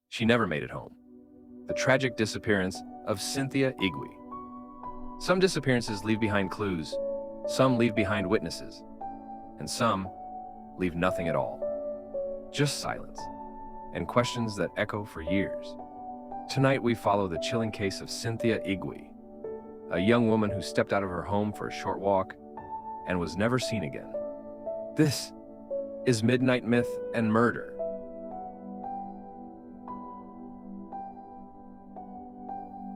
She never made it home. The tragic disappearance of Cynthia Igwe. Some disappearances leave behind clues, some leave behind witnesses, and some leave nothing at all. Just silence and questions that echo for years. Tonight we follow the chilling case of Cynthia Igwe, a young woman who stepped out of her home for a short walk and was never seen again. This is Midnight Myth and Murder.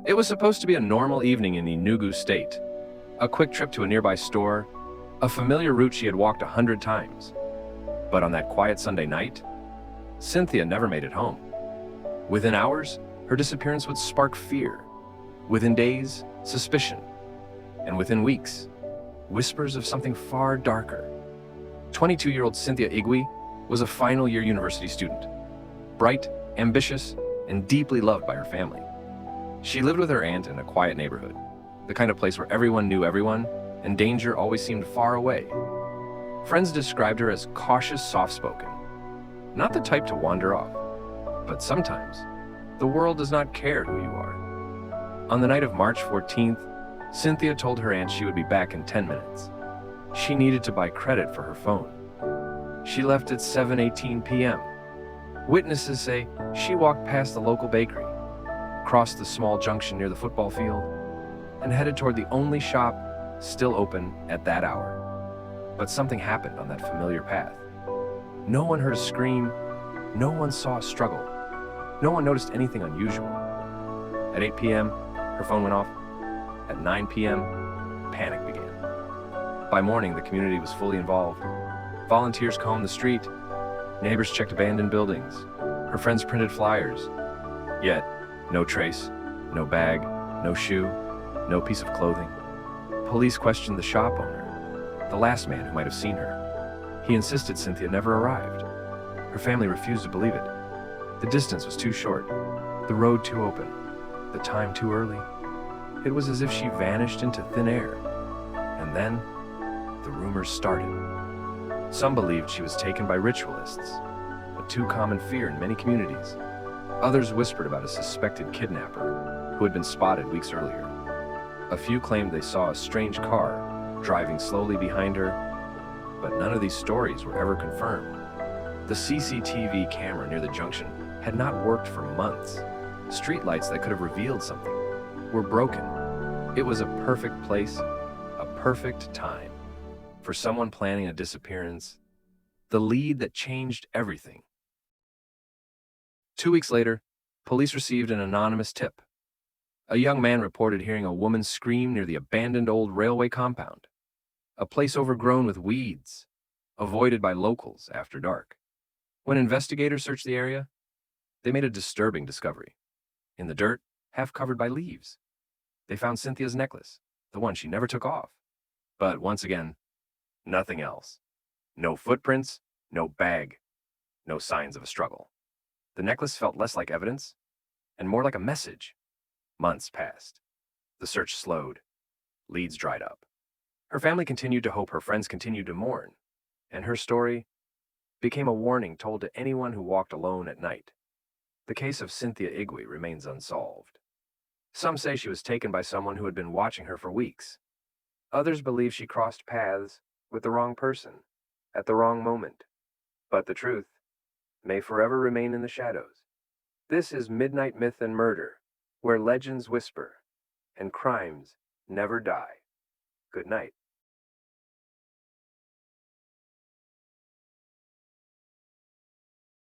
It was supposed to be a normal evening in Enugu State, a quick trip to a nearby store, a familiar route she had walked 100 times. But on that quiet Sunday night, Cynthia never made it home. Within hours, her disappearance would spark fear. Within days, suspicion. And within weeks, whispers of something far darker. 22-year-old Cynthia Igwe was a final-year university student, bright, ambitious, and deeply loved by her family. She lived with her aunt in a quiet neighborhood, the kind of place where everyone knew everyone, and danger always seemed far away. Friends described her as cautious, soft-spoken, not the type to wander off. But sometimes, the world does not care who you are. On the night of March 14th, Cynthia told her aunt she would be back in 10 minutes. She needed to buy credit for her phone. She left at 7:18 p.m. Witnesses say she walked past the local bakery, crossed the small junction near the football field, and headed toward the only shop still open at that hour. But something happened on that familiar path. No one heard a scream, no one saw a struggle, no one noticed anything unusual. At 8 p.m., her phone went off. At 9 p.m., panic began. By morning, the community was fully involved. Volunteers combed the street, neighbors checked abandoned buildings, her friends printed flyers. Yet, no trace, no bag, no shoe, no piece of clothing. Police questioned the shop owner, the last man who might have seen her. He insisted Cynthia never arrived. Her family refused to believe it. The distance was too short, the road too open, the time too early. It was as if she vanished into thin air. And then, the rumors started. Some believed she was taken by ritualists, a too common fear in many communities. Others whispered about a suspected kidnapper who had been spotted weeks earlier. A few claimed they saw a strange car driving slowly behind her, but none of these stories were ever confirmed. The CCTV camera near the junction had not worked for months. Streetlights that could have revealed something were broken. It was a perfect place, a perfect time for someone planning a disappearance, the lead that changed everything. 2 weeks later, police received an anonymous tip. A young man reported hearing a woman scream near the abandoned old railway compound, a place overgrown with weeds, avoided by locals after dark. When investigators searched the area, they made a disturbing discovery. In the dirt, half covered by leaves, they found Cynthia's necklace, the one she never took off. But once again, nothing else. No footprints, no bag, no signs of a struggle. The necklace felt less like evidence and more like a message. Months passed. The search slowed. Leads dried up. Her family continued to hope, her friends continued to mourn, and her story became a warning told to anyone who walked alone at night. The case of Cynthia Igwe remains unsolved. Some say she was taken by someone who had been watching her for weeks. Others believe she crossed paths with the wrong person at the wrong moment. But the truth may forever remain in the shadows. This is Midnight Myth and Murder, where legends whisper and crimes never die. Good night.